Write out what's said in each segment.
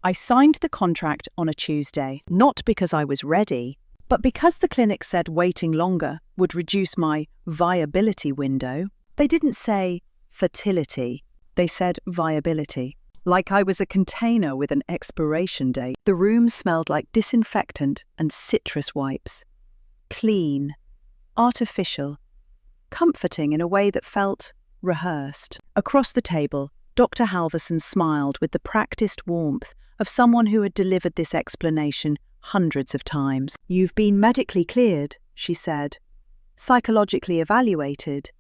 I signed the contract on a Tuesday, not because I was ready, but because the clinic said waiting longer would reduce my viability window. They didn't say fertility, they said viability. Like I was a container with an expiration date. The room smelled like disinfectant and citrus wipes. Clean, artificial, comforting in a way that felt rehearsed. Across the table, Dr. Halverson smiled with the practiced warmth of someone who had delivered this explanation hundreds of times. "You've been medically cleared," she said. "Psychologically evaluated.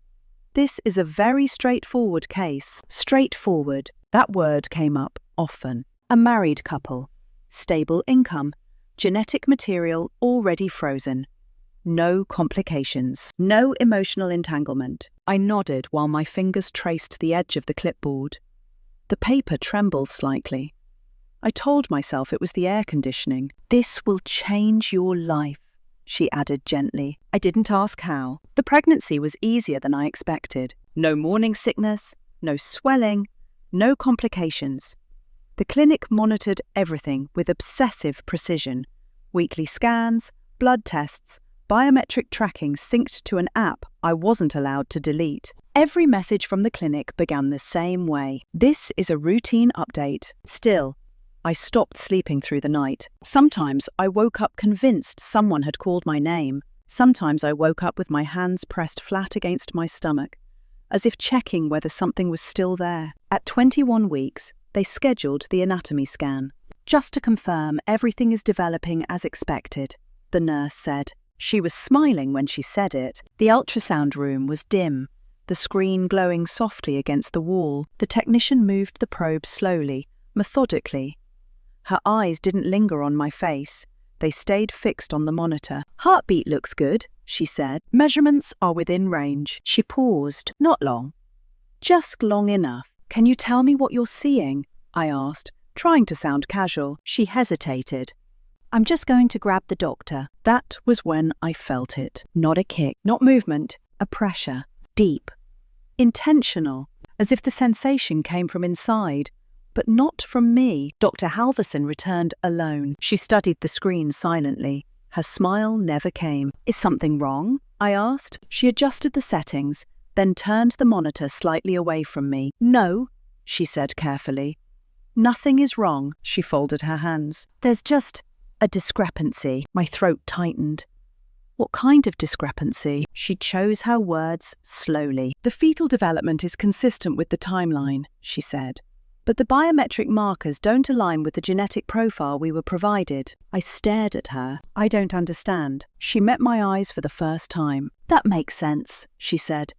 This is a very straightforward case." Straightforward. That word came up often. A married couple. Stable income. Genetic material already frozen. No complications. No emotional entanglement. I nodded while my fingers traced the edge of the clipboard. The paper trembled slightly. I told myself it was the air conditioning. "This will change your life," she added gently. I didn't ask how. The pregnancy was easier than I expected. No morning sickness, no swelling, no complications. The clinic monitored everything with obsessive precision. Weekly scans, blood tests, biometric tracking synced to an app I wasn't allowed to delete. Every message from the clinic began the same way. "This is a routine update." Still, I stopped sleeping through the night. Sometimes I woke up convinced someone had called my name. Sometimes I woke up with my hands pressed flat against my stomach, as if checking whether something was still there. At 21 weeks, they scheduled the anatomy scan. "Just to confirm everything is developing as expected," the nurse said. She was smiling when she said it. The ultrasound room was dim, the screen glowing softly against the wall. The technician moved the probe slowly, methodically. Her eyes didn't linger on my face. They stayed fixed on the monitor. "Heartbeat looks good," she said. "Measurements are within range." She paused. "Not long. Just long enough." "Can you tell me what you're seeing?" I asked, trying to sound casual. She hesitated. "I'm just going to grab the doctor." That was when I felt it. Not a kick, not movement, a pressure. Deep. Intentional. As if the sensation came from inside, but not from me. Dr. Halverson returned alone. She studied the screen silently. Her smile never came. "Is something wrong?" I asked. She adjusted the settings, then turned the monitor slightly away from me. "No," she said carefully. "Nothing is wrong." She folded her hands. "There's just a discrepancy." My throat tightened. What kind of discrepancy? She chose her words slowly. "The fetal development is consistent with the timeline," she said. "But the biometric markers don't align with the genetic profile we were provided." I stared at her. "I don't understand." She met my eyes for the first time. "That makes sense," she said.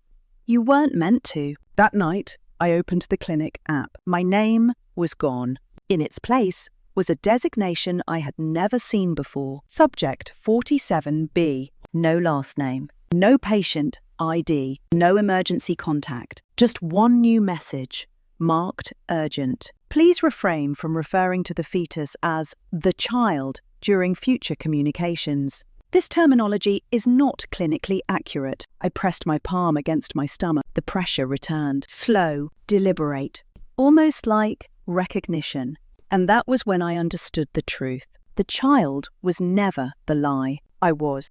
"You weren't meant to." That night, I opened the clinic app. My name was gone. In its place was a designation I had never seen before. Subject 47B. No last name. No patient ID. No emergency contact. Just one new message. Marked urgent. "Please refrain from referring to the fetus as the child during future communications. This terminology is not clinically accurate." I pressed my palm against my stomach. The pressure returned. Slow, deliberate, almost like recognition. And that was when I understood the truth. The child was never the lie. I was.